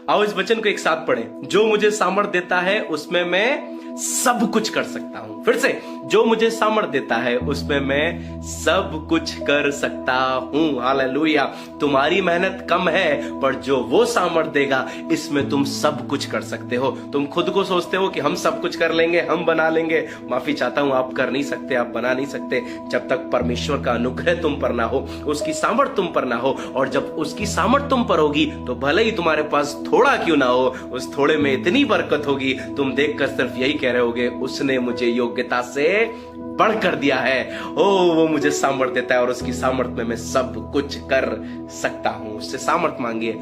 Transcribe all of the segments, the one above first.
आओ इस वचन को एक साथ पढ़ें। जो मुझे सामर्थ देता है उसमें मैं सब कुछ कर सकता हूं। फिर से, जो मुझे सामर्थ देता है उसमें मैं सब कुछ कर सकता हूं। हालेलुया। तुम्हारी मेहनत कम है, पर जो वो सामर्थ देगा इसमें तुम सब कुछ कर सकते हो। तुम खुद को सोचते हो कि हम सब कुछ कर लेंगे, हम बना लेंगे। माफी चाहता हूं, आप कर नहीं सकते, आप बना नहीं सकते जब तक परमेश्वर का अनुग्रह तुम पर ना हो, उसकी सामर्थ तुम पर ना हो। और जब उसकी सामर्थ तुम पर होगी तो भले ही तुम्हारे पास थोड़ा क्यों ना हो, उस थोड़े में इतनी बरकत होगी, तुम देखकर सिर्फ यही कह रहे होगे, उसने मुझे योग्यता से बढ़कर दिया है। ओ, वो मुझे सामर्थ देता है और उसकी सामर्थ में मैं सब कुछ कर सकता हूं। उससे सामर्थ मांगिए,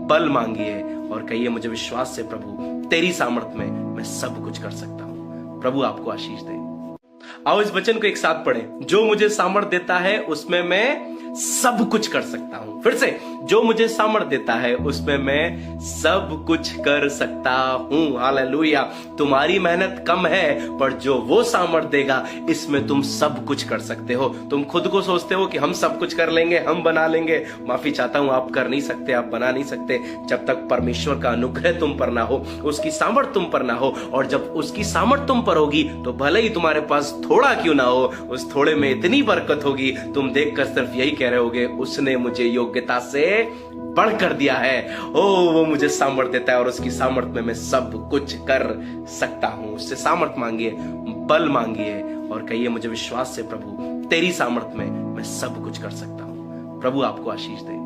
बल मांगिए और कहिए, मुझे विश्वास से प्रभु तेरी सामर्थ में मैं सब कुछ कर सकता हूं। प्रभु आपको आशीष दे। आओ इस वचन को एक साथ पढ़ें। जो मुझे सामर्थ देता है उसमें मैं सब कुछ कर सकता हूं। फिर से, जो मुझे सामर्थ देता है उसमें मैं सब कुछ कर सकता हूं। हालेलुया। तुम्हारी मेहनत कम है, पर जो वो सामर्थ देगा इसमें तुम सब कुछ कर सकते हो। तुम खुद को सोचते हो कि हम सब कुछ कर लेंगे, हम बना लेंगे। माफी चाहता हूं, आप कर नहीं सकते, आप बना नहीं सकते जब तक परमेश्वर का अनुग्रह तुम पर ना हो, उसकी सामर्थ तुम पर ना हो। और जब उसकी सामर्थ तुम पर होगी तो भले ही तुम्हारे पास थोड़ा क्यों ना हो, उस थोड़े में इतनी बरकत होगी, तुम देखकर सिर्फ यही कह रहे होगे, उसने मुझे योग्यता से बढ़कर दिया है। ओ, वो मुझे सामर्थ देता है और उसकी सामर्थ में मैं सब कुछ कर सकता हूं। उससे सामर्थ मांगिए, बल मांगिए और कहिए, मुझे विश्वास से प्रभु तेरी सामर्थ में मैं सब कुछ कर सकता हूं। प्रभु आपको आशीष दे।